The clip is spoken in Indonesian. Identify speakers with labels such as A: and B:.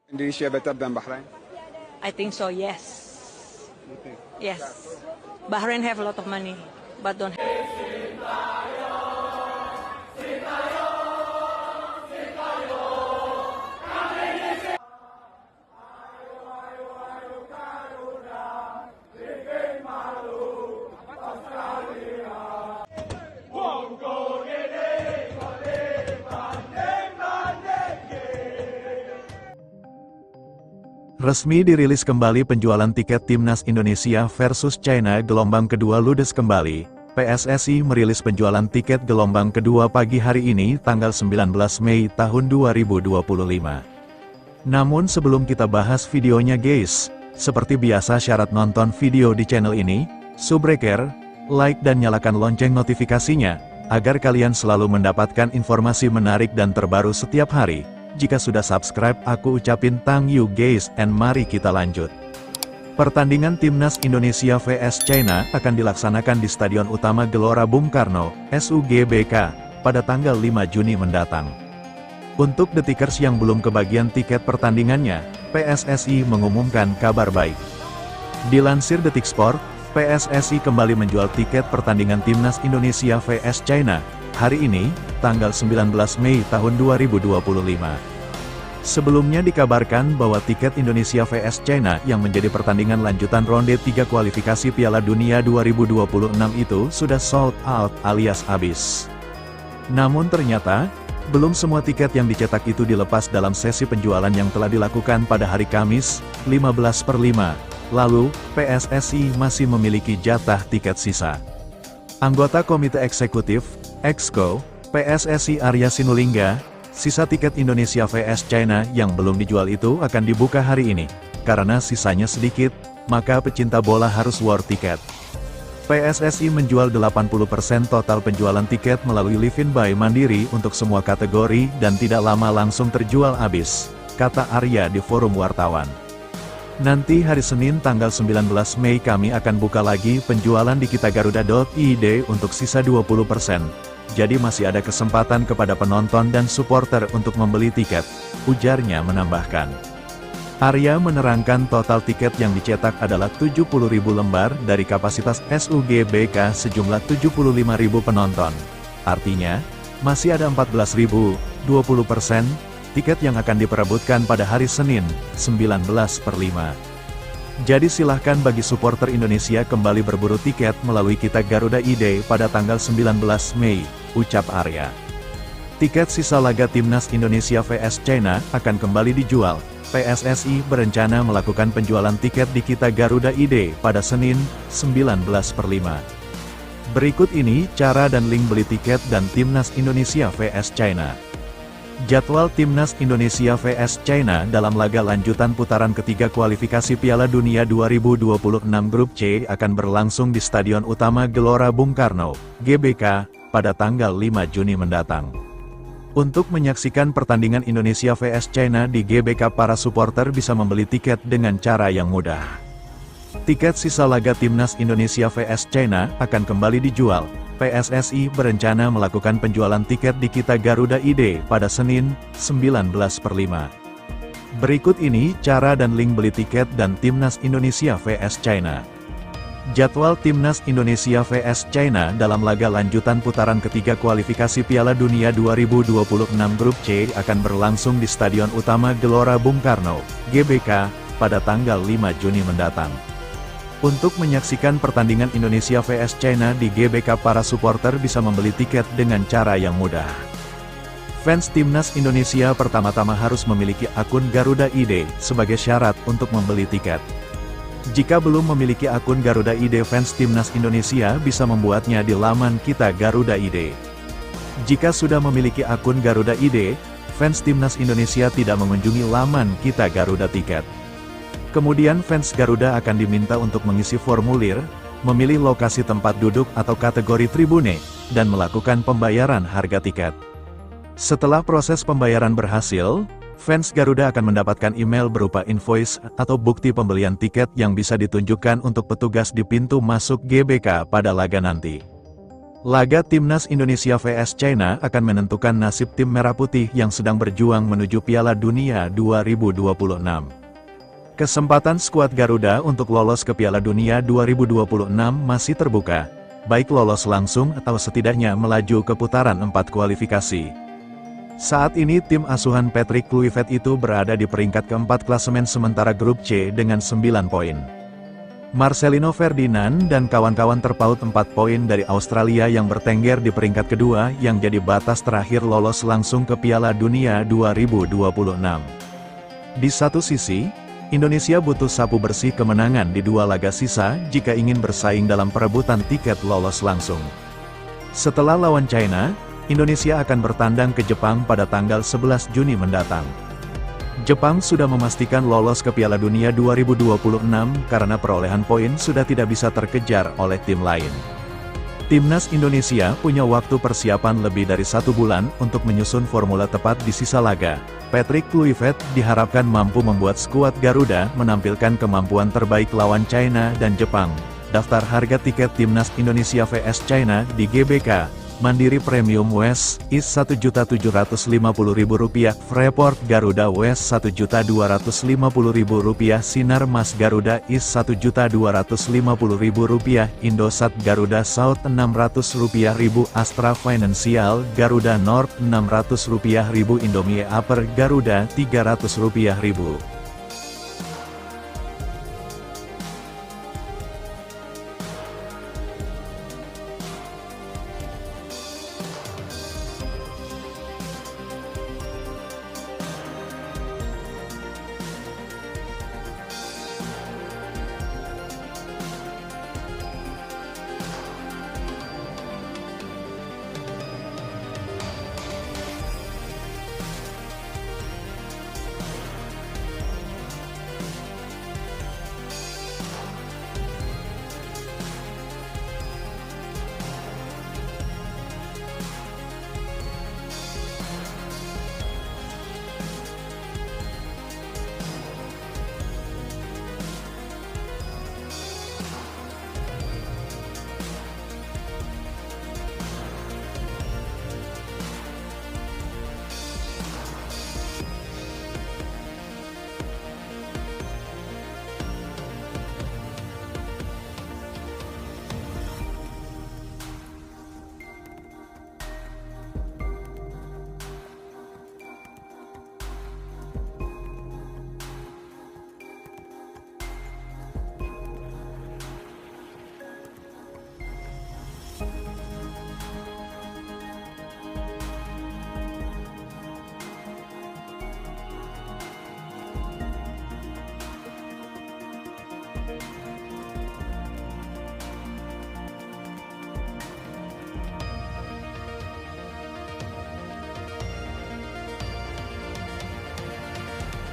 A: Indonesia better than Bahrain?
B: I think so, yes. Yes. Bahrain have a lot of money, but don't have.
C: Resmi dirilis kembali penjualan tiket Timnas Indonesia versus China gelombang kedua ludes kembali. PSSI merilis penjualan tiket gelombang kedua pagi hari ini tanggal 19 Mei tahun 2025. Namun sebelum kita bahas videonya guys, seperti biasa syarat nonton video di channel ini, subbreaker, like dan nyalakan lonceng notifikasinya, agar kalian selalu mendapatkan informasi menarik dan terbaru setiap hari. Jika sudah subscribe, aku ucapin thank you guys, and mari kita lanjut. Pertandingan Timnas Indonesia vs China akan dilaksanakan di Stadion Utama Gelora Bung Karno, SUGBK, pada tanggal 5 Juni mendatang. Untuk detikers yang belum kebagian tiket pertandingannya, PSSI mengumumkan kabar baik. Dilansir Detik Sport, PSSI kembali menjual tiket pertandingan Timnas Indonesia vs China, hari ini, tanggal 19 Mei tahun 2025. Sebelumnya dikabarkan bahwa tiket Indonesia vs China yang menjadi pertandingan lanjutan ronde 3 kualifikasi Piala Dunia 2026 itu sudah sold out alias habis. Namun ternyata, belum semua tiket yang dicetak itu dilepas dalam sesi penjualan yang telah dilakukan pada hari Kamis, 15/5. Lalu, PSSI masih memiliki jatah tiket sisa. Anggota Komite Eksekutif, Exco, PSSI Arya Sinulinga, sisa tiket Indonesia vs China yang belum dijual itu akan dibuka hari ini. Karena sisanya sedikit, maka pecinta bola harus war tiket. PSSI menjual 80% total penjualan tiket melalui Livin by Mandiri untuk semua kategori dan tidak lama langsung terjual habis, kata Arya di forum wartawan. Nanti hari Senin tanggal 19 Mei kami akan buka lagi penjualan di kitagaruda.id untuk sisa 20%. Jadi masih ada kesempatan kepada penonton dan supporter untuk membeli tiket, ujarnya menambahkan. Arya menerangkan total tiket yang dicetak adalah 70.000 lembar dari kapasitas SUGBK sejumlah 75.000 penonton. Artinya, masih ada 14.000, 20%, tiket yang akan diperebutkan pada hari Senin, 19/5. Jadi silahkan bagi supporter Indonesia kembali berburu tiket melalui Kita Garuda ID pada tanggal 19 Mei, ucap Arya. Tiket sisa laga Timnas Indonesia vs China akan kembali dijual. PSSI berencana melakukan penjualan tiket di Kita Garuda ID pada Senin, 19/5. Berikut ini cara dan link beli tiket dan Timnas Indonesia vs China. Jadwal Timnas Indonesia vs China dalam laga lanjutan putaran ketiga kualifikasi Piala Dunia 2026 Grup C akan berlangsung di Stadion Utama Gelora Bung Karno, GBK, pada tanggal 5 Juni mendatang. Untuk menyaksikan pertandingan Indonesia vs China di GBK, para supporter bisa membeli tiket dengan cara yang mudah. Tiket sisa laga Timnas Indonesia vs China akan kembali dijual. PSSI berencana melakukan penjualan tiket di Kita Garuda ID pada Senin, 19/5. Berikut ini cara dan link beli tiket dan Timnas Indonesia vs China. Jadwal Timnas Indonesia vs China dalam laga lanjutan putaran ketiga kualifikasi Piala Dunia 2026 Grup C akan berlangsung di Stadion Utama Gelora Bung Karno, GBK, pada tanggal 5 Juni mendatang. Untuk menyaksikan pertandingan Indonesia vs China di GBK, para supporter bisa membeli tiket dengan cara yang mudah. Fans Timnas Indonesia pertama-tama harus memiliki akun Garuda ID sebagai syarat untuk membeli tiket. Jika belum memiliki akun Garuda ID, fans Timnas Indonesia bisa membuatnya di laman Kita Garuda ID. Jika sudah memiliki akun Garuda ID, fans Timnas Indonesia tidak mengunjungi laman Kita Garuda Tiket. Kemudian fans Garuda akan diminta untuk mengisi formulir, memilih lokasi tempat duduk atau kategori tribune, dan melakukan pembayaran harga tiket. Setelah proses pembayaran berhasil, fans Garuda akan mendapatkan email berupa invoice atau bukti pembelian tiket yang bisa ditunjukkan untuk petugas di pintu masuk GBK pada laga nanti. Laga Timnas Indonesia vs China akan menentukan nasib tim Merah Putih yang sedang berjuang menuju Piala Dunia 2026. Kesempatan skuad Garuda untuk lolos ke Piala Dunia 2026 masih terbuka, baik lolos langsung atau setidaknya melaju ke putaran 4 kualifikasi. Saat ini tim asuhan Patrick Kluivert itu berada di peringkat keempat klasemen sementara grup C dengan 9 poin. Marcelino Ferdinand dan kawan-kawan terpaut 4 poin dari Australia yang bertengger di peringkat kedua yang jadi batas terakhir lolos langsung ke Piala Dunia 2026. Di satu sisi, Indonesia butuh sapu bersih kemenangan di 2 laga sisa jika ingin bersaing dalam perebutan tiket lolos langsung. Setelah lawan China, Indonesia akan bertandang ke Jepang pada tanggal 11 Juni mendatang. Jepang sudah memastikan lolos ke Piala Dunia 2026 karena perolehan poin sudah tidak bisa terkejar oleh tim lain. Timnas Indonesia punya waktu persiapan lebih dari 1 bulan untuk menyusun formula tepat di sisa laga. Patrick Kluivert diharapkan mampu membuat skuad Garuda menampilkan kemampuan terbaik lawan China dan Jepang. Daftar harga tiket Timnas Indonesia vs China di GBK Mandiri Premium West is Rp1.750.000, Freeport Garuda West Rp1.250.000, Sinar Mas Garuda is Rp1.250.000, Indosat Garuda South Rp600.000, Astra Financial Garuda North Rp600.000, Indomie Upper Garuda Rp300.000.